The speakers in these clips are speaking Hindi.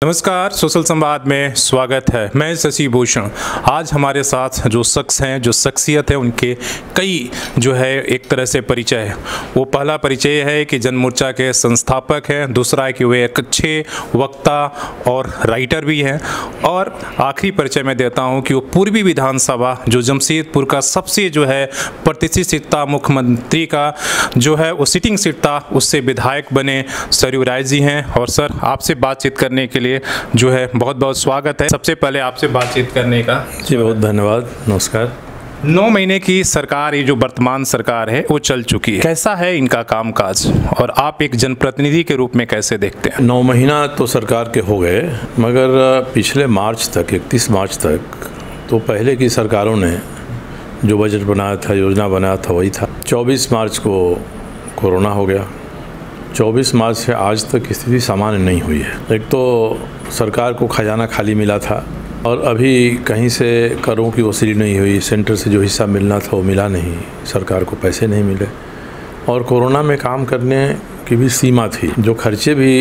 नमस्कार, सोशल संवाद में स्वागत है। मैं शशि भूषण। आज हमारे साथ जो शख्स हैं, जो शख्सियत है, उनके कई जो है एक तरह से परिचय है। वो पहला परिचय है कि जनमोर्चा के संस्थापक हैं, दूसरा है कि वे एक अच्छे वक्ता और राइटर भी हैं, और आखिरी परिचय मैं देता हूं कि वो पूर्वी विधानसभा जो जमशेदपुर का सबसे जो है प्रतिष्ठित सीट था, मुख्यमंत्री का जो है वो सिटिंग सीट था, उससे विधायक बने सरयू राय जी हैं। और सर, आपसे बातचीत करने के लिए जो है बहुत बहुत स्वागत है। सबसे पहले आपसे बातचीत करने का जी बहुत धन्यवाद। नमस्कार। 9 महीने की सरकार, ये जो वर्तमान सरकार है वो चल चुकी है, कैसा है इनका कामकाज और आप एक जनप्रतिनिधि के रूप में कैसे देखते हैं? 9 महीना तो सरकार के हो गए, मगर पिछले मार्च तक, 31 मार्च तक तो पहले की सरकारों ने जो बजट बनाया था, योजना बनाया था, वही था। 24 मार्च को कोरोना हो गया। 24 मार्च से आज तक स्थिति सामान्य नहीं हुई है। एक तो सरकार को खजाना खाली मिला था, और अभी कहीं से करों की वसूली नहीं हुई। सेंटर से जो हिस्सा मिलना था वो मिला नहीं, सरकार को पैसे नहीं मिले, और कोरोना में काम करने की भी सीमा थी। जो खर्चे भी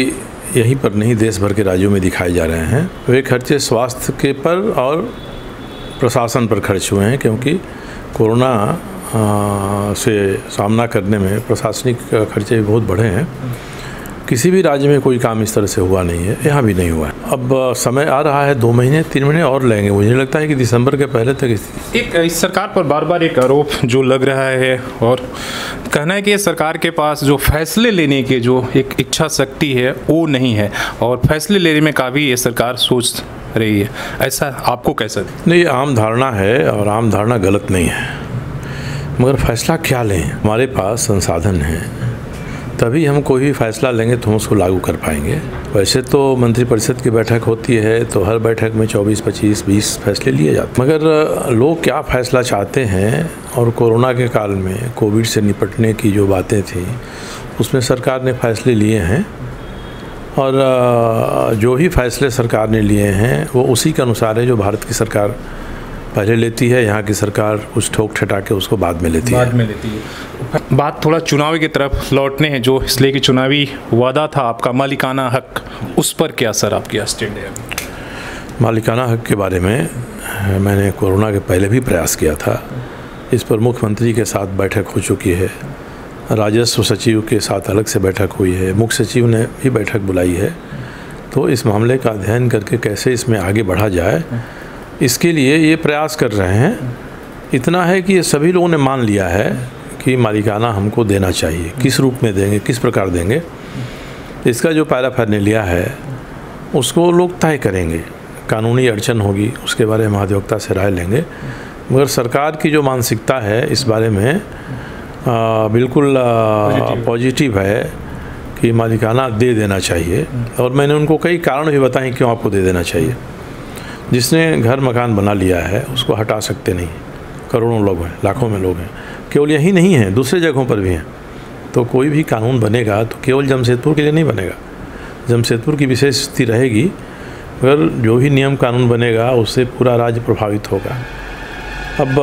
यहीं पर नहीं, देश भर के राज्यों में दिखाए जा रहे हैं, वे खर्चे स्वास्थ्य के पर और प्रशासन पर खर्च हुए हैं, क्योंकि कोरोना से सामना करने में प्रशासनिक खर्चे भी बहुत बढ़े हैं। किसी भी राज्य में कोई काम इस तरह से हुआ नहीं है, यहाँ भी नहीं हुआ है। अब समय आ रहा है, 2 महीने 3 महीने और लगेंगे। मुझे लगता है कि दिसंबर के पहले तक एक इस सरकार पर बार बार एक आरोप जो लग रहा है, और कहना है कि ये सरकार के पास जो फैसले लेने के जो एक इच्छा शक्ति है वो नहीं है, और फैसले लेने में काफ़ी ये सरकार सोच रही है। ऐसा आपको कैसा? नहीं, आम धारणा है, और आम धारणा गलत नहीं है, मगर फैसला क्या लें? हमारे पास संसाधन हैं, तभी हम कोई भी फैसला लेंगे तो हम उसको लागू कर पाएंगे। वैसे तो मंत्रिपरिषद की बैठक होती है, तो हर बैठक में 24, 25, 20 फैसले लिए जाते हैं, मगर लोग क्या फैसला चाहते हैं। और कोरोना के काल में कोविड से निपटने की जो बातें थी, उसमें सरकार ने फैसले लिए हैं, और जो भी फैसले सरकार ने लिए हैं वो उसी के अनुसार है जो भारत की सरकार पहले लेती है। यहाँ की सरकार कुछ ठोक ठटा के उसको बाद में लेती है। बात थोड़ा चुनावी की तरफ लौटने हैं, जो इसलिए कि चुनावी वादा था आपका मालिकाना हक, उस पर क्या सर आपकी स्टैंड है? मालिकाना हक के बारे में मैंने कोरोना के पहले भी प्रयास किया था। इस पर मुख्यमंत्री के साथ बैठक हो चुकी है, राजस्व सचिव के साथ अलग से बैठक हुई है, मुख्य सचिव ने भी बैठक बुलाई है। तो इस मामले का अध्ययन करके कैसे इसमें आगे बढ़ा जाए, इसके लिए ये प्रयास कर रहे हैं। इतना है कि ये सभी लोगों ने मान लिया है कि मालिकाना हमको देना चाहिए। किस रूप में देंगे, किस प्रकार देंगे, इसका जो पैराफेर ने लिया है उसको लोग तय करेंगे। कानूनी अड़चन होगी, उसके बारे में महाधिवक्ता से राय लेंगे, मगर सरकार की जो मानसिकता है इस बारे में बिल्कुल पॉजिटिव है कि मालिकाना दे देना चाहिए। और मैंने उनको कई कारण भी बताए क्यों आपको दे देना चाहिए। जिसने घर मकान बना लिया है उसको हटा सकते नहीं। करोड़ों लोग हैं, लाखों में लोग हैं, केवल यही नहीं है, दूसरे जगहों पर भी हैं। तो कोई भी कानून बनेगा तो केवल जमशेदपुर के लिए नहीं बनेगा, जमशेदपुर की विशेष स्थिति रहेगी, मगर जो भी नियम कानून बनेगा उससे पूरा राज्य प्रभावित होगा। अब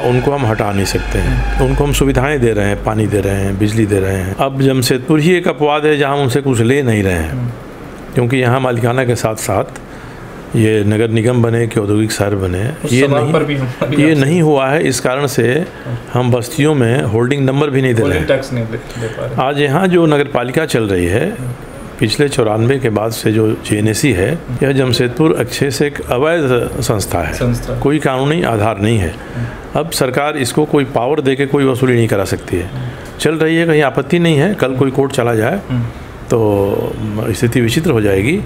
उनको हम हटा नहीं सकते हैं, तो उनको हम सुविधाएं दे रहे हैं, पानी दे रहे हैं, बिजली दे रहे हैं। अब जमशेदपुर ही एक अपवाद है जहाँ उनसे कुछ ले नहीं रहे हैं, क्योंकि यहाँ मालिकाना के साथ साथ ये नगर निगम बने कि औद्योगिक शहर बने, ये नहीं हुआ है। इस कारण से हम बस्तियों में होल्डिंग नंबर भी नहीं दे रहे हैं। आज यहाँ जो नगर पालिका चल रही है, पिछले 94 के बाद से जो JNAC है, यह जमशेदपुर अच्छे से एक अवैध संस्था है, कोई कानूनी आधार नहीं है। अब सरकार इसको कोई पावर दे के कोई वसूली नहीं करा सकती है। चल रही है, कहीं आपत्ति नहीं है, कल कोई कोर्ट चला जाए तो स्थिति विचित्र हो जाएगी।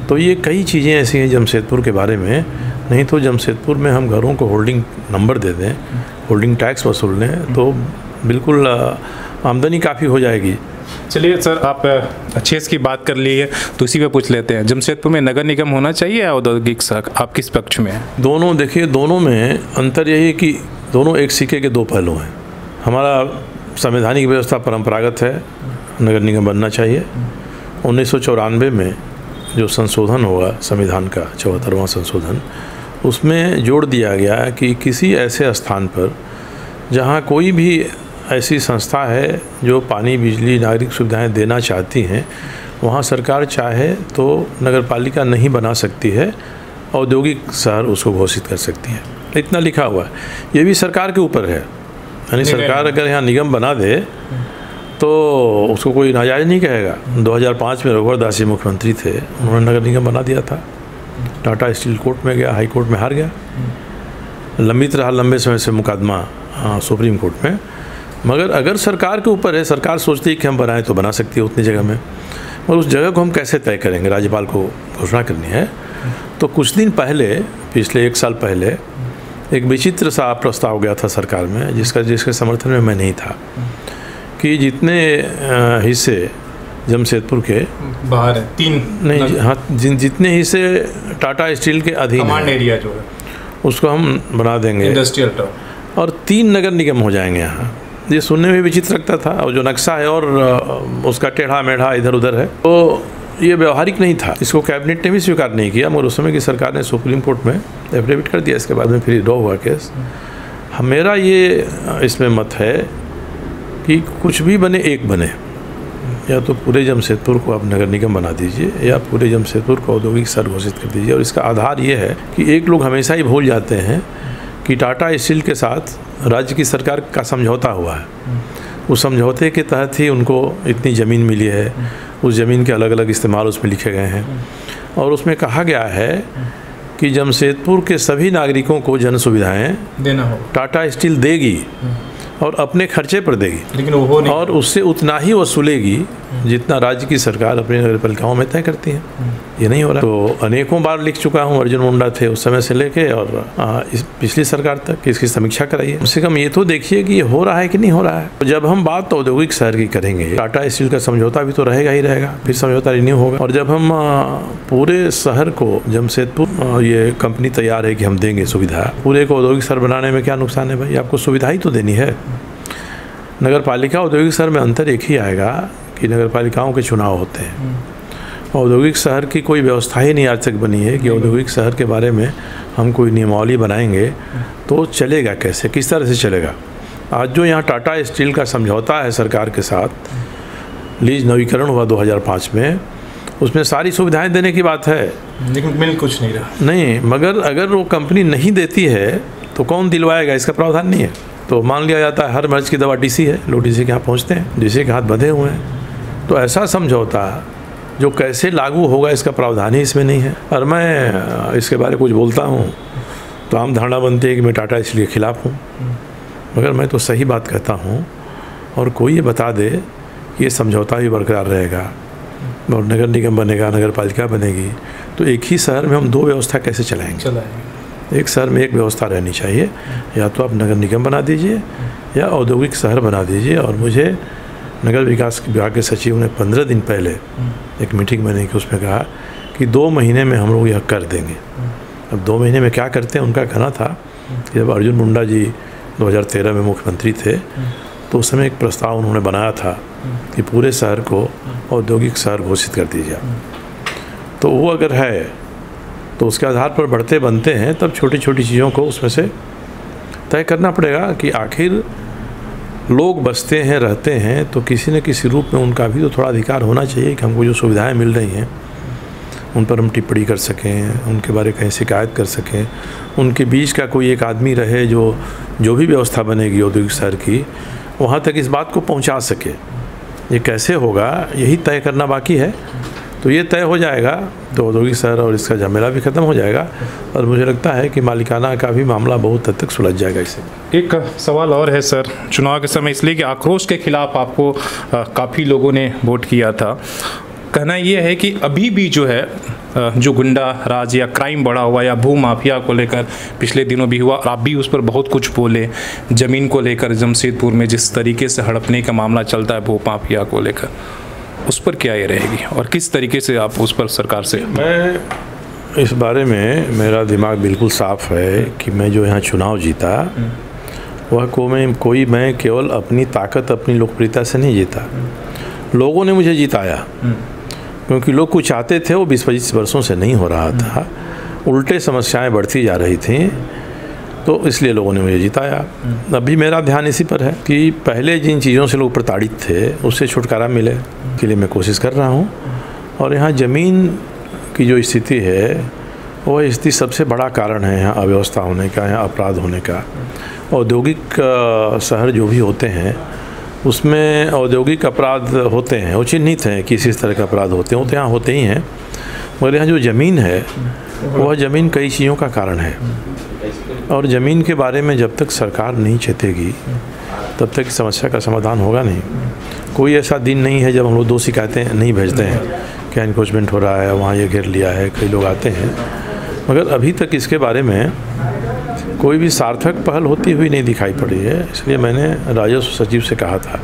तो ये कई चीज़ें ऐसी हैं जमशेदपुर के बारे में। नहीं तो जमशेदपुर में हम घरों को होल्डिंग नंबर दे दें, होल्डिंग टैक्स वसूल लें, तो बिल्कुल आमदनी काफ़ी हो जाएगी। चलिए सर, आप अच्छे की बात कर ली है तो इसी पे पूछ लेते हैं, जमशेदपुर में नगर निगम होना चाहिए या औद्योगिक शहर, आप किस पक्ष में हैं? दोनों, देखिए, दोनों में अंतर यही है कि दोनों एक सिक्के के 2 पहलू हैं। हमारा संवैधानिक व्यवस्था परंपरागत है, नगर निगम बनना चाहिए। 1994 में जो संशोधन हुआ संविधान का, 74वां संशोधन, उसमें जोड़ दिया गया कि किसी ऐसे स्थान पर जहाँ कोई भी ऐसी संस्था है जो पानी, बिजली, नागरिक सुविधाएं देना चाहती हैं, वहाँ सरकार चाहे तो नगर पालिका नहीं बना सकती है, औद्योगिक शहर उसको घोषित कर सकती है। इतना लिखा हुआ है। ये भी सरकार के ऊपर है, यानी सरकार अगर यहाँ निगम बना दे तो उसको कोई नाजायज़ नहीं कहेगा। 2005 में रघुवर दास जी मुख्यमंत्री थे, उन्होंने नगर निगम बना दिया था। टाटा स्टील कोर्ट में गया, हाई कोर्ट में हार गया, लंबित रहा लंबे समय से मुकदमा सुप्रीम कोर्ट में। मगर अगर सरकार के ऊपर है, सरकार सोचती है कि हम बनाएं तो बना सकती है उतनी जगह में, और उस जगह को हम कैसे तय करेंगे, राज्यपाल को घोषणा करनी है। तो कुछ दिन पहले, पिछले 1 साल पहले, एक विचित्र सा प्रस्ताव गया था सरकार में, जिसके समर्थन में मैं नहीं था, कि जितने हिस्से जमशेदपुर के बाहर है, 3 नहीं, हाँ, जितने हिस्से टाटा स्टील के अधीन कमांड एरिया जो है उसको हम बना देंगे इंडस्ट्रियल टाउन, और 3 नगर निगम हो जाएंगे यहाँ। ये सुनने में विचित्र लगता था, और जो नक्शा है और उसका टेढ़ा मेढ़ा इधर उधर है, तो ये व्यवहारिक नहीं था। इसको कैबिनेट ने भी स्वीकार नहीं किया, मगर उस समय की सरकार ने सुप्रीम कोर्ट में एफिडेविट कर दिया। इसके बाद में फिर ड्रॉ हुआ केस। मेरा ये इसमें मत है कि कुछ भी बने, एक बने, या तो पूरे जमशेदपुर को आप नगर निगम बना दीजिए, या पूरे जमशेदपुर को औद्योगिक शहर घोषित कर दीजिए। और इसका आधार ये है कि एक लोग हमेशा ही भूल जाते हैं कि टाटा स्टील के साथ राज्य की सरकार का समझौता हुआ है। उस समझौते के तहत ही उनको इतनी ज़मीन मिली है, उस ज़मीन के अलग अलग इस्तेमाल उसमें लिखे गए हैं, और उसमें कहा गया है कि जमशेदपुर के सभी नागरिकों को जन सुविधाएँ देना हो, टाटा स्टील देगी और अपने खर्चे पर देगी, लेकिन वो नहीं, और उससे उतना ही वसूलेगी जितना राज्य की सरकार अपनी नगर पालिकाओं में तय करती है। ये नहीं हो रहा। तो अनेकों बार लिख चुका हूँ, अर्जुन मुंडा थे उस समय से लेके और इस पिछली सरकार तक इसकी समीक्षा कराइए। कम से कम ये तो देखिए कि ये हो रहा है कि नहीं हो रहा है। तो जब हम बात औद्योगिक शहर की करेंगे, टाटा स्टील का समझौता भी तो रहेगा ही रहेगा, फिर समझौता रिन्यू होगा। और जब हम पूरे शहर को, जमशेदपुर ये कंपनी तैयार है कि हम देंगे सुविधा, पूरे को औद्योगिक शहर बनाने में क्या नुकसान है भाई? आपको सुविधा ही तो देनी है। नगर पालिका औद्योगिक शहर में अंतर एक ही आएगा कि नगर पालिकाओं के चुनाव होते हैं। औद्योगिक शहर की कोई व्यवस्था ही नहीं आज तक बनी है कि औद्योगिक शहर के बारे में हम कोई नियमावली बनाएंगे तो चलेगा कैसे, किस तरह से चलेगा। आज जो यहाँ टाटा स्टील का समझौता है सरकार के साथ, लीज नवीकरण हुआ 2005 में, उसमें सारी सुविधाएं देने की बात है, लेकिन मिल कुछ नहीं रहा। नहीं, मगर अगर वो कंपनी नहीं देती है तो कौन दिलवाएगा, इसका प्रावधान नहीं है। तो मान लिया जाता है हर मर्ज की दवा डीसी है, लोग डीसी के यहाँ पहुँचते हैं, डीसी के हाथ बंधे हुए हैं। तो ऐसा समझौता जो कैसे लागू होगा इसका प्रावधान ही इसमें नहीं है। और मैं इसके बारे में कुछ बोलता हूँ तो आम धारणा बनती है कि मैं टाटा स्टील के खिलाफ़ हूँ, मगर मैं तो सही बात कहता हूँ। और कोई ये बता दे कि ये समझौता भी बरकरार रहेगा और नगर निगम बनेगा, नगर पालिका बनेगी, तो एक ही शहर में हम 2 व्यवस्था कैसे चलाएंगे? एक शहर में एक व्यवस्था रहनी चाहिए, या तो आप नगर निगम बना दीजिए या औद्योगिक शहर बना दीजिए। और मुझे नगर विकास विभाग के सचिव ने 15 दिन पहले एक मीटिंग मैंने की, उसमें कहा कि 2 महीने में हम लोग यह कर देंगे। अब 2 महीने में क्या करते हैं, उनका कहना था कि जब अर्जुन मुंडा जी 2013 में मुख्यमंत्री थे तो उस समय एक प्रस्ताव उन्होंने बनाया था कि पूरे शहर को औद्योगिक शहर घोषित कर दीजिए। तो वो अगर है तो उसके आधार पर बढ़ते बनते हैं, तब छोटी छोटी चीज़ों को उसमें से तय करना पड़ेगा कि आखिर लोग बसते हैं, रहते हैं, तो किसी न किसी रूप में उनका भी तो थोड़ा अधिकार होना चाहिए कि हमको जो सुविधाएं मिल रही हैं उन पर हम टिप्पणी कर सकें, उनके बारे में कहीं शिकायत कर सकें, उनके बीच का कोई एक आदमी रहे जो भी व्यवस्था बनेगी औद्योगिक शहर की, वहाँ तक इस बात को पहुँचा सके। ये कैसे होगा, यही तय करना बाकी है। तो ये तय हो जाएगा तो औद्योगिक शहर और इसका झमेला भी ख़त्म हो जाएगा, और मुझे लगता है कि मालिकाना का भी मामला बहुत हद तक सुलझ जाएगा इससे। एक सवाल और है सर, चुनाव के समय इसलिए कि आक्रोश के खिलाफ आपको काफ़ी लोगों ने वोट किया था। कहना ये है कि अभी भी जो है जो गुंडा राज या क्राइम बढ़ा हुआ या भू माफिया को लेकर पिछले दिनों भी हुआ, आप भी उस पर बहुत कुछ बोले। ज़मीन को लेकर जमशेदपुर में जिस तरीके से हड़पने का मामला चलता है भू माफिया को लेकर, उस पर क्या ये रहेगी और किस तरीके से आप उस पर सरकार से? मैं इस बारे में, मेरा दिमाग बिल्कुल साफ़ है कि मैं जो यहाँ चुनाव जीता वह कोई मैं केवल अपनी ताकत, अपनी लोकप्रियता से नहीं जीता। लोगों ने मुझे जिताया क्योंकि लोग कुछ चाहते थे, वो 20-25 वर्षों से नहीं हो रहा था, उल्टे समस्याएं बढ़ती जा रही थीं, तो इसलिए लोगों ने मुझे जिताया। अभी मेरा ध्यान इसी पर है कि पहले जिन चीज़ों से लोग प्रताड़ित थे उससे छुटकारा मिले, इसके लिए मैं कोशिश कर रहा हूँ। और यहाँ ज़मीन की जो स्थिति है वह स्थिति सबसे बड़ा कारण है यहाँ अव्यवस्था होने का, यहाँ अपराध होने का। औद्योगिक शहर जो भी होते हैं उसमें औद्योगिक अपराध होते हैं, वो चिन्हित हैं कि इस तरह के अपराध होते हैं, वो तो यहाँ होते ही हैं। मगर यहाँ जो ज़मीन है वह ज़मीन कई चीज़ों का कारण है, और ज़मीन के बारे में जब तक सरकार नहीं चेतेगी तब तक समस्या का समाधान होगा नहीं। कोई ऐसा दिन नहीं है जब हम लोग 2 शिकायतें नहीं भेजते हैं कि एनक्रोचमेंट हो रहा है, वहाँ ये घेर लिया है, कई लोग आते हैं, मगर अभी तक इसके बारे में कोई भी सार्थक पहल होती हुई नहीं दिखाई पड़ी है। इसलिए मैंने राजस्व सचिव से कहा था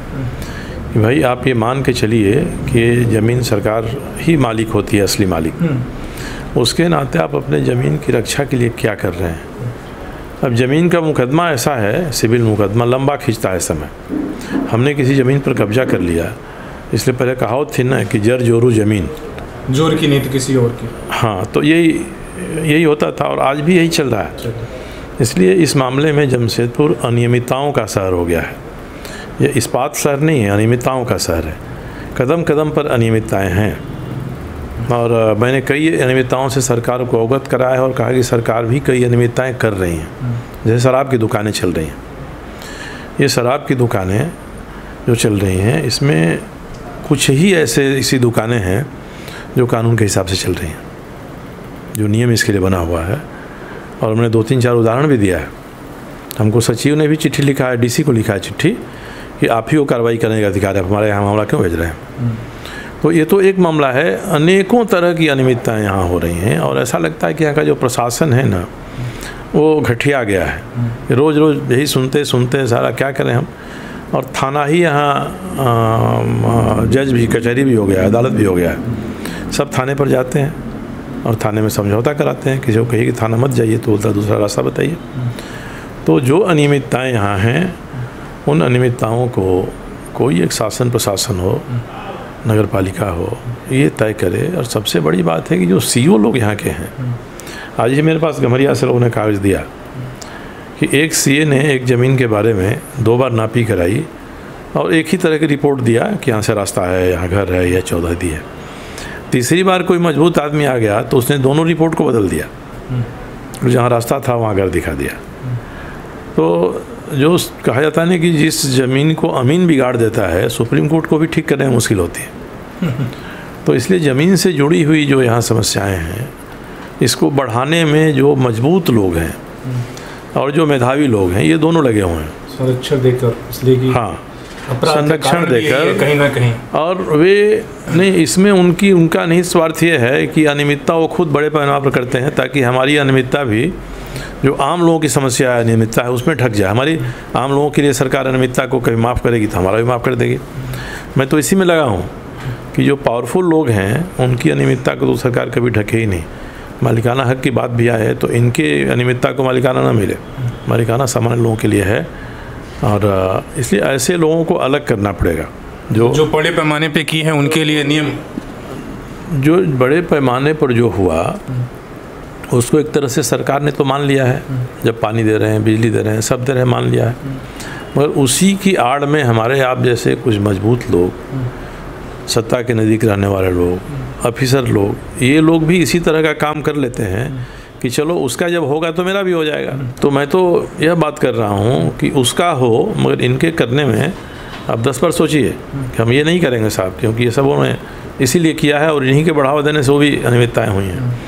कि भाई आप ये मान के चलिए कि ज़मीन सरकार ही मालिक होती है, असली मालिक। उसके नाते आप अपने ज़मीन की रक्षा के लिए क्या कर रहे हैं। अब ज़मीन का मुकदमा ऐसा है, सिविल मुकदमा लंबा खींचता है समय। हमने किसी ज़मीन पर कब्जा कर लिया, इसलिए पहले कहावत थी ना कि जर जोरू ज़मीन, जोर की नहीं तो किसी और की। हाँ, तो यही होता था और आज भी यही चल रहा है। इसलिए इस मामले में जमशेदपुर अनियमितताओं का शहर हो गया है। ये इस्पात शहर नहीं है, अनियमितताओं का शहर है। कदम कदम पर अनियमितताएँ हैं, और मैंने कई अनियमितताओं से सरकार को अवगत कराया है और कहा कि सरकार भी कई अनियमितताएँ कर रही हैं। जैसे शराब की दुकानें चल रही हैं, ये शराब की दुकानें जो चल रही हैं इसमें कुछ ही ऐसी दुकानें हैं जो कानून के हिसाब से चल रही हैं, जो नियम इसके लिए बना हुआ है। और हमने 2-3-4 उदाहरण भी दिया है। हमको सचिव ने भी चिट्ठी लिखा है, डीसी को लिखा है चिट्ठी कि आप ही को कार्रवाई करने का अधिकार है, हमारे यहाँ मामला क्यों भेज रहे हैं। तो ये तो एक मामला है, अनेकों तरह की अनियमितताएँ यहाँ हो रही हैं। और ऐसा लगता है कि यहाँ का जो प्रशासन है ना वो घटिया गया है। रोज़ रोज़ यही सुनते सुनते सारा क्या करें हम। और थाना ही यहाँ जज भी, कचहरी भी हो गया है, अदालत भी हो गया है। सब थाने पर जाते हैं और थाने में समझौता कराते हैं। किसी को कहिए कि थाना मत जाइए तो बोलता दूसरा रास्ता बताइए। तो जो अनियमितताएँ यहाँ हैं उन अनियमितताओं को कोई एक शासन प्रशासन हो, नगर पालिका हो, ये तय करे। और सबसे बड़ी बात है कि जो सीओ लोग यहाँ के हैं, आज ही मेरे पास गम्हरिया से लोगों ने कागज़ दिया कि एक सीए ने एक ज़मीन के बारे में 2 बार नापी कराई और एक ही तरह की रिपोर्ट दिया कि यहाँ से रास्ता है, यहाँ घर है, यह 14 दी है। तीसरी बार कोई मजबूत आदमी आ गया तो उसने दोनों रिपोर्ट को बदल दिया, जहाँ रास्ता था वहाँ घर दिखा दिया। तो जो कहा जाता है ना कि जिस ज़मीन को अमीन बिगाड़ देता है, सुप्रीम कोर्ट को भी ठीक करने में मुश्किल होती है। तो इसलिए ज़मीन से जुड़ी हुई जो यहाँ समस्याएं हैं, इसको बढ़ाने में जो मजबूत लोग हैं और जो मेधावी लोग हैं, ये दोनों लगे हुए हैं संरक्षण देकर, इसलिए कि हाँ, संरक्षण देकर कहीं ना कहीं। और वे नहीं, इसमें उनका निहित स्वार्थ ये है कि अनियमितता वो खुद बड़े पैमाने पर करते हैं ताकि हमारी अनियमितता भी, जो आम लोगों की समस्या है अनियमितता है, उसमें ठक जाए। हमारी आम लोगों के लिए सरकार अनियमितता को कभी माफ़ करेगी तो हमारा भी माफ़ कर देगी। मैं तो इसी में लगा हूँ कि जो पावरफुल लोग हैं उनकी अनियमितता को तो सरकार कभी ढके ही नहीं। मालिकाना हक की बात भी आए तो इनके अनियमितता को मालिकाना ना मिले, मालिकाना सामान्य लोगों के लिए है। और इसलिए ऐसे लोगों को अलग करना पड़ेगा। जो बड़े पैमाने पे की है उनके लिए नियम, जो बड़े पैमाने पर जो हुआ उसको एक तरह से सरकार ने तो मान लिया है, जब पानी दे रहे हैं, बिजली दे रहे हैं, सब दे रहे हैं, मान लिया है। मगर उसी की आड़ में हमारे आप जैसे कुछ मजबूत लोग, सत्ता के नज़दीक रहने वाले लोग, ऑफिसर लोग, ये लोग भी इसी तरह का काम कर लेते हैं कि चलो उसका जब होगा तो मेरा भी हो जाएगा। तो मैं तो यह बात कर रहा हूँ कि उसका हो, मगर इनके करने में आप 10 बार सोचिए कि हम ये नहीं करेंगे साहब, क्योंकि ये सब उन्होंने इसीलिए किया है और इन्हीं के बढ़ावा देने से वो भी अनियमितताएँ हुई हैं।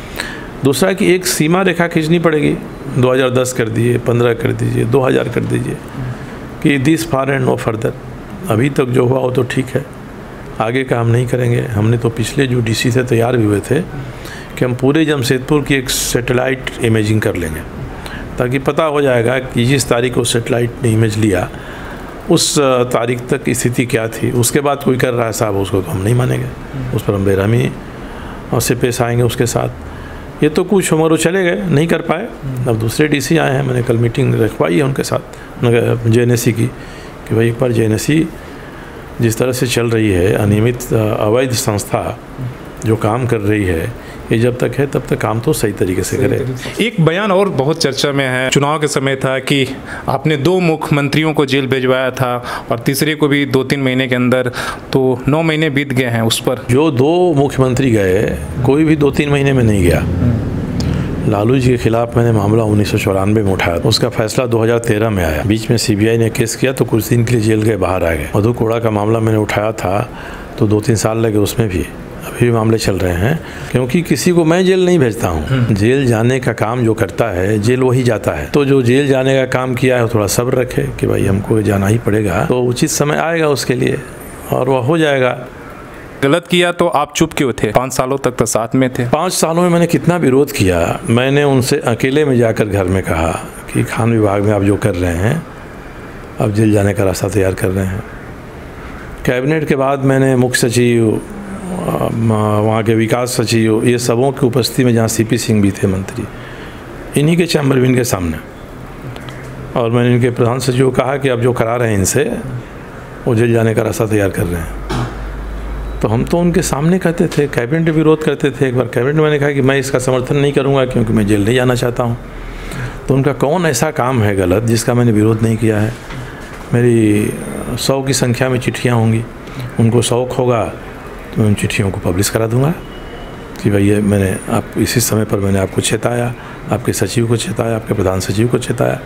दूसरा कि एक सीमा रेखा खींचनी पड़ेगी, 2010 कर दीजिए, 15 कर दीजिए, 2000 कर दीजिए, कि this far and no further. अभी तक जो हुआ वो तो ठीक है, आगे का हम नहीं करेंगे। हमने तो पिछले जो डीसी से तैयार भी हुए थे कि हम पूरे जमशेदपुर की एक सैटेलाइट इमेजिंग कर लेंगे, ताकि पता हो जाएगा कि जिस तारीख को सैटेलाइट ने इमेज लिया उस तारीख तक स्थिति क्या थी। उसके बाद कोई कर रहा है साहब, उसको तो हम नहीं मानेंगे, उस पर हम बेरहमी से पेश आएंगे उसके साथ। ये तो कुछ उम्र चले गए, नहीं कर पाए। अब दूसरे डीसी आए हैं, मैंने कल मीटिंग रखवाई है उनके साथ जेएनएससी की, कि भाई एक बार जेएनएससी जिस तरह से चल रही है, अनियमित अवैध संस्था जो काम कर रही है, ये जब तक है तब तक काम तो सही तरीके से करे। एक बयान और बहुत चर्चा में है, चुनाव के समय था कि आपने 2 मुख्यमंत्रियों को जेल भिजवाया था और तीसरे को भी 2-3 महीने के अंदर, तो 9 महीने बीत गए हैं उस पर। जो 2 मुख्यमंत्री गए, कोई भी 2-3 महीने में नहीं गया। लालू जी के खिलाफ मैंने मामला 1994 में उठाया, उसका फैसला 2013 में आया। बीच में सीबीआई ने केस किया तो कुछ दिन के लिए जेल गए, बाहर आ गए। मधु कोड़ा का मामला मैंने उठाया था तो 2-3 साल लगे उसमें भी, अभी भी मामले चल रहे हैं। क्योंकि किसी को मैं जेल नहीं भेजता हूँ, जेल जाने का काम जो करता है जेल वही जाता है। तो जो जेल जाने का काम किया है थोड़ा सब्र रखे कि भाई हमको जाना ही पड़ेगा, तो उचित समय आएगा उसके लिए और वह हो जाएगा। गलत किया तो आप चुप क्यों थे? 5 सालों तक तो साथ में थे। 5 सालों में मैंने कितना विरोध किया। मैंने उनसे अकेले में जाकर घर में कहा कि खान विभाग में आप जो कर रहे हैं, अब जेल जाने का रास्ता तैयार कर रहे हैं। कैबिनेट के बाद मैंने मुख्य सचिव, वहाँ के विकास सचिव, ये सबों की उपस्थिति में, जहाँ सीपी सिंह भी थे मंत्री, इन्हीं के चैम्बर में इनके सामने, और मैंने इनके प्रधान सचिव को कहा कि अब जो करा रहे हैं इनसे, वो जेल जाने का रास्ता तैयार कर रहे हैं। तो हम तो उनके सामने कहते थे, कैबिनेट में विरोध करते थे। एक बार कैबिनेट में मैंने कहा कि मैं इसका समर्थन नहीं करूंगा क्योंकि मैं जेल नहीं जाना चाहता हूं। तो उनका कौन ऐसा काम है गलत जिसका मैंने विरोध नहीं किया है? मेरी 100 की संख्या में चिट्ठियां होंगी, उनको शौक़ होगा तो मैं उन चिट्ठियों को पब्लिश करा दूंगा कि भाई ये मैंने आप इसी समय पर मैंने आपको चेताया, आपके सचिव को चेताया, आपके प्रधान सचिव को चेताया,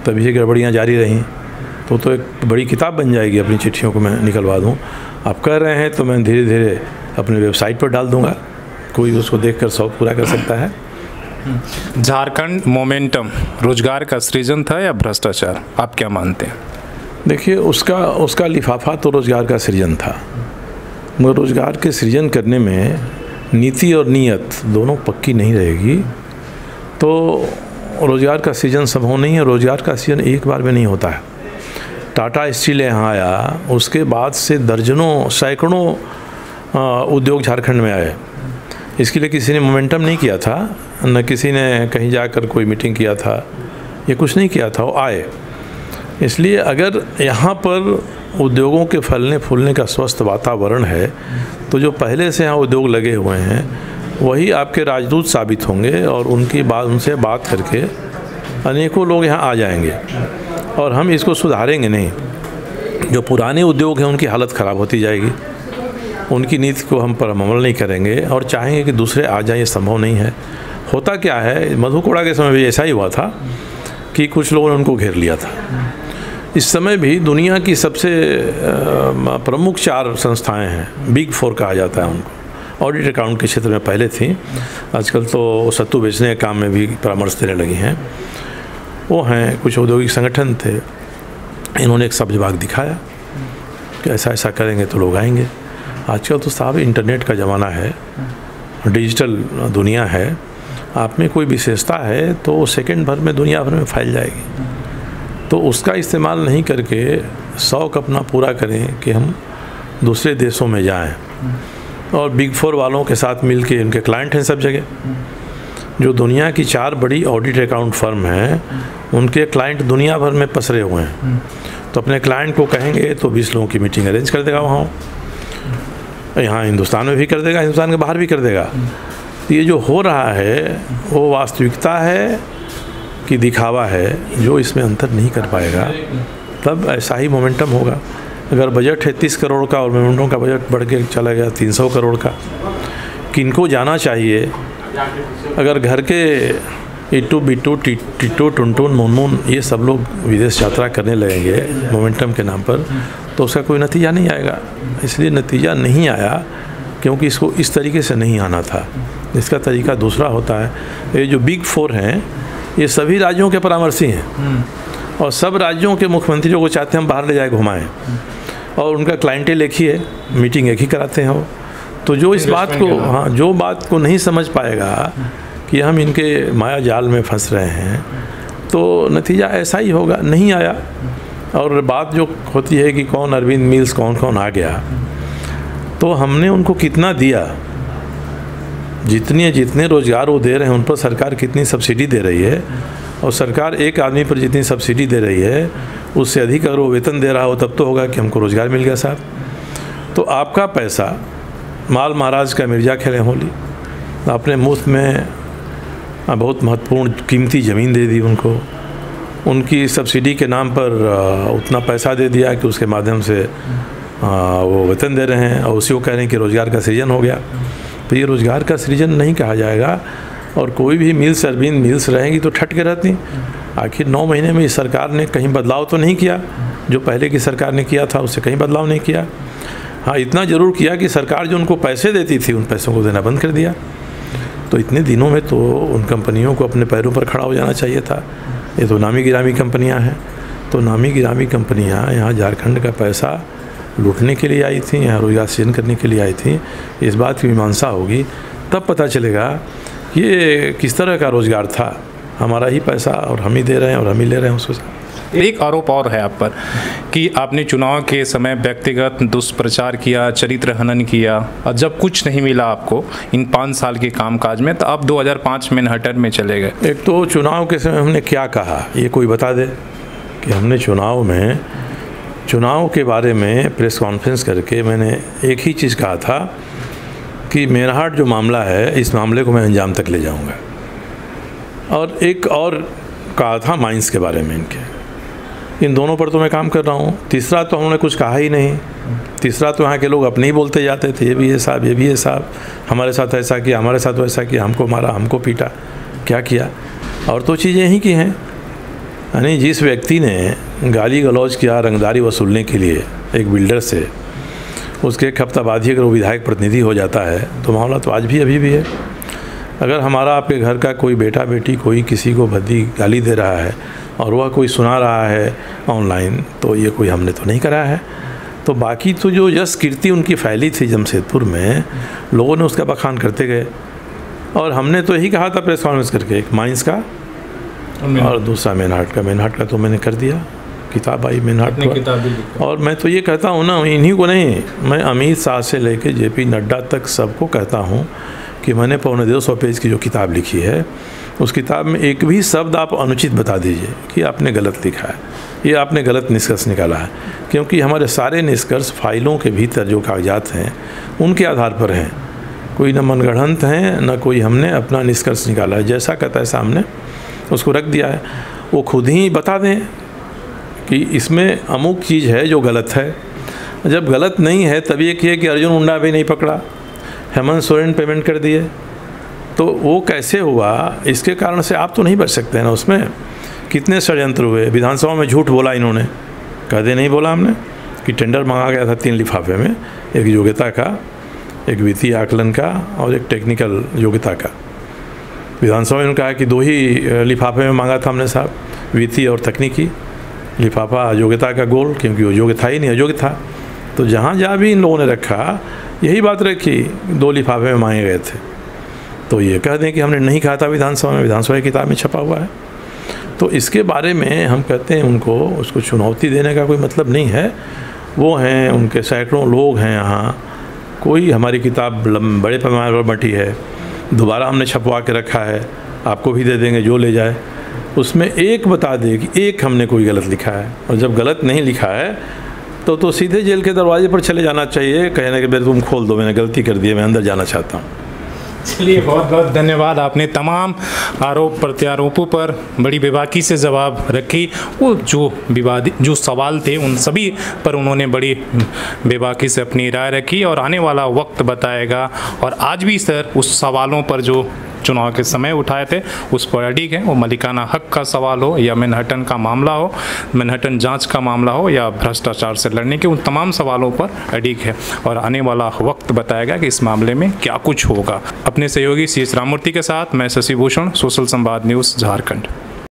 तभी ये गड़बड़ियाँ जारी रहीं। तो एक बड़ी किताब बन जाएगी, अपनी चिट्ठियों को मैं निकलवा दूँ। आप कह रहे हैं तो मैं धीरे धीरे अपने वेबसाइट पर डाल दूंगा, कोई उसको देखकर शौक़ पूरा कर सकता है। झारखंड मोमेंटम रोजगार का सृजन था या भ्रष्टाचार, आप क्या मानते हैं? देखिए, उसका लिफाफा तो रोजगार का सृजन था, मगर रोजगार के सृजन करने में नीति और नीयत दोनों पक्की नहीं रहेगी तो रोजगार का सृजन संभव नहीं है। रोजगार का सृजन एक बार में नहीं होता है। टाटा स्टील यहाँ आया, उसके बाद से दर्जनों सैकड़ों उद्योग झारखंड में आए। इसके लिए किसी ने मोमेंटम नहीं किया था, न किसी ने कहीं जाकर कोई मीटिंग किया था, ये कुछ नहीं किया था, वो आए। इसलिए अगर यहाँ पर उद्योगों के फलने फूलने का स्वस्थ वातावरण है तो जो पहले से यहाँ उद्योग लगे हुए हैं वही आपके राजदूत साबित होंगे और उनसे बात करके अनेकों लोग यहाँ आ जाएंगे और हम इसको सुधारेंगे नहीं। जो पुराने उद्योग हैं उनकी हालत ख़राब होती जाएगी, उनकी नीति को हम पर अमल नहीं करेंगे और चाहेंगे कि दूसरे आ जाएं, ये संभव नहीं है। होता क्या है, मधु कोड़ा के समय भी ऐसा ही हुआ था कि कुछ लोगों ने उनको घेर लिया था। इस समय भी दुनिया की सबसे प्रमुख 4 संस्थाएं हैं, बिग 4 कहा जाता है उनको। ऑडिट अकाउंट के क्षेत्र में पहले थी, आजकल तो सत्तू बेचने के काम में भी परामर्श देने लगी हैं। वो हैं, कुछ औद्योगिक संगठन थे, इन्होंने एक सब्ज बाग दिखाया कि ऐसा ऐसा करेंगे तो लोग आएंगे। आजकल तो साहब इंटरनेट का ज़माना है, डिजिटल दुनिया है, आप में कोई विशेषता है तो सेकंड भर में दुनिया भर में फैल जाएगी। तो उसका इस्तेमाल नहीं करके शौक़ अपना पूरा करें कि हम दूसरे देशों में जाएं और बिग 4 वालों के साथ मिल के, उनके क्लाइंट हैं सब जगह, जो दुनिया की 4 बड़ी ऑडिट अकाउंट फर्म हैं, उनके क्लाइंट दुनिया भर में पसरे हुए हैं। तो अपने क्लाइंट को कहेंगे तो 20 लोगों की मीटिंग अरेंज कर देगा, वहाँ यहाँ हिंदुस्तान में भी कर देगा, हिंदुस्तान के बाहर भी कर देगा। तो ये जो हो रहा है वो वास्तविकता है कि दिखावा है, जो इसमें अंतर नहीं कर पाएगा तब ऐसा ही मोमेंटम होगा। अगर बजट है 30 करोड़ का और मोमेंटम का बजट बढ़ के चला गया 300 करोड़ का, किनको जाना चाहिए? अगर घर के इट्टू बिट्टू टिट्टू टुनटुन मुनमुन ये सब लोग विदेश यात्रा करने लगेंगे मोमेंटम के नाम पर तो उसका कोई नतीजा नहीं आएगा। इसलिए नतीजा नहीं आया क्योंकि इसको इस तरीके से नहीं आना था, इसका तरीका दूसरा होता है। ये जो बिग 4 हैं ये सभी राज्यों के परामर्शी हैं और सब राज्यों के मुख्यमंत्रियों को चाहते हैं हम बाहर ले जाए घुमाएं और उनका क्लाइंटेल एक ही है, मीटिंग एक ही कराते हैं वो। तो जो इस बात को जो बात को नहीं समझ पाएगा कि हम इनके माया जाल में फंस रहे हैं तो नतीजा ऐसा ही होगा, नहीं आया। और बात जो होती है कि कौन अरविंद मिल्स कौन कौन आ गया, तो हमने उनको कितना दिया, जितने रोज़गार वो दे रहे हैं उन पर सरकार कितनी सब्सिडी दे रही है, और सरकार एक आदमी पर जितनी सब्सिडी दे रही है उससे अधिक अगर वो वेतन दे रहा हो तब तो होगा कि हमको रोज़गार मिल गया साहब। तो आपका पैसा माल महाराज का मिर्जा खेले होली, आपने मुफ्त में बहुत महत्वपूर्ण कीमती ज़मीन दे दी उनको, उनकी सब्सिडी के नाम पर उतना पैसा दे दिया कि उसके माध्यम से वो वेतन दे रहे हैं और उसी को कह रहे हैं कि रोज़गार का सृजन हो गया। तो ये रोज़गार का सृजन नहीं कहा जाएगा। और कोई भी मिल्स अरविंद मिल्स रहेंगी तो ठट के रहती। आखिर 9 महीने में इस सरकार ने कहीं बदलाव तो नहीं किया, जो पहले की सरकार ने किया था उससे कहीं बदलाव नहीं किया। हाँ, इतना ज़रूर किया कि सरकार जो उनको पैसे देती थी उन पैसों को देना बंद कर दिया। तो इतने दिनों में तो उन कंपनियों को अपने पैरों पर खड़ा हो जाना चाहिए था। ये तो नामी गिरामी कंपनियां हैं, तो नामी गिरामी कंपनियां यहाँ झारखंड का पैसा लूटने के लिए आई थी, यहाँ रोजगार सृजन करने के लिए आई थी। इस बात की मीमांसा होगी तब पता चलेगा ये किस तरह का रोज़गार था। हमारा ही पैसा और हम ही दे रहे हैं और हम ही ले रहे हैं उसके साथ। एक आरोप और है आप पर कि आपने चुनाव के समय व्यक्तिगत दुष्प्रचार किया, चरित्र हनन किया, और जब कुछ नहीं मिला आपको इन 5 साल के कामकाज में तो आप 2005 में मैनहट्टन में चले गए। एक तो चुनाव के समय हमने क्या कहा ये कोई बता दे कि हमने चुनाव के बारे में प्रेस कॉन्फ्रेंस करके मैंने एक ही चीज़ कहा था कि मैनहट्टन जो मामला है इस मामले को मैं अंजाम तक ले जाऊंगा। और एक और कहा था माइंस के बारे में, इन दोनों पर तो मैं काम कर रहा हूँ। तीसरा तो हमने कुछ कहा ही नहीं। तीसरा तो यहाँ के लोग अपने ही बोलते जाते थे, ये भी है साहब, ये भी है साहब, हमारे साथ ऐसा किया, हमारे साथ वैसा किया, हमको मारा, हमको पीटा, क्या किया। और तो चीज़ें यही की हैं। यानी जिस व्यक्ति ने गाली गलौज किया रंगदारी वसूलने के लिए एक बिल्डर से, उसके एक हफ्ता बाद ही अगर वो विधायक प्रतिनिधि हो जाता है तो मामला तो आज भी अभी भी है। अगर हमारा आपके घर का कोई बेटा बेटी कोई किसी को भद्दी गाली दे रहा है और वह कोई सुना रहा है ऑनलाइन, तो ये कोई हमने तो नहीं करा है। तो बाकी तो जो यश कीर्ति उनकी फैली थी जमशेदपुर में, लोगों ने उसका बखान करते गए। और हमने तो यही कहा था प्रेस कॉन्फ्रेंस करके, एक माइंस का और दूसरा मैनहट्टन का तो मैंने कर दिया। किताब आई मैनहट्टन। और मैं तो ये कहता हूँ ना, इन्हीं को नहीं, मैं अमित शाह से लेके JP नड्डा तक सबको कहता हूँ कि मैंने 250 पेज की जो किताब लिखी है उस किताब में एक भी शब्द आप अनुचित बता दीजिए कि आपने गलत लिखा है, ये आपने गलत निष्कर्ष निकाला है। क्योंकि हमारे सारे निष्कर्ष फाइलों के भीतर जो कागजात हैं उनके आधार पर हैं। कोई न मनगढ़ंत हैं न कोई हमने अपना निष्कर्ष निकाला है। जैसा कहता है सामने उसको रख दिया है। वो खुद ही बता दें कि इसमें अमुक चीज़ है जो गलत है। जब गलत नहीं है तब ये किए कि अर्जुन मुंडा भी नहीं पकड़ा, हेमंत सोरेन पेमेंट कर दिए, तो वो कैसे हुआ? इसके कारण से आप तो नहीं बच सकते हैं ना। उसमें कितने षड्यंत्र हुए। विधानसभा में झूठ बोला इन्होंने, कहते नहीं बोला हमने कि टेंडर मांगा गया था 3 लिफाफे में, एक योग्यता का, एक वित्तीय आकलन का और एक टेक्निकल योग्यता का। विधानसभा में कहा कि 2 ही लिफाफे में मांगा था हमने साहब, वित्तीय और तकनीकी। लिफाफा योग्यता का गोल, क्योंकि वो योग्य था ही नहीं, अयोग्य था। तो जहाँ जहाँ भी इन लोगों ने रखा यही बात रखी, 2 लिफाफे में मांगे गए थे। तो ये कह दें कि हमने नहीं कहा था विधानसभा में, विधानसभा की किताब में छपा हुआ है। तो इसके बारे में हम कहते हैं उनको, उसको चुनौती देने का कोई मतलब नहीं है। वो हैं, उनके सैकड़ों लोग हैं यहाँ, कोई हमारी किताब बड़े पैमाने पर बंटी है, दोबारा हमने छपवा के रखा है, आपको भी दे देंगे जो ले जाए। उसमें एक बता दे कि एक हमने कोई गलत लिखा है। और जब गलत नहीं लिखा है तो सीधे जेल के दरवाजे पर चले जाना चाहिए, कहने के बेर तुम खोल दो, मैंने गलती कर दी है, मैं अंदर जाना चाहता हूँ। चलिए, बहुत बहुत धन्यवाद। आपने तमाम आरोप प्रत्यारोपों पर बड़ी बेबाकी से जवाब रखी। वो जो सवाल थे उन सभी पर उन्होंने बड़ी बेबाकी से अपनी राय रखी और आने वाला वक्त बताएगा। और आज भी सर उस सवालों पर जो चुनाव के समय उठाए थे उस पर अडिग है। वो मलिकाना हक का सवाल हो या मैनहट्टन का मामला हो, मैनहट्टन जांच का मामला हो या भ्रष्टाचार से लड़ने के, उन तमाम सवालों पर अडिग है। और आने वाला वक्त बताएगा कि इस मामले में क्या कुछ होगा। अपने सहयोगी CS राममूर्ति के साथ मैं शशि भूषण, सोशल संवाद न्यूज़ झारखंड।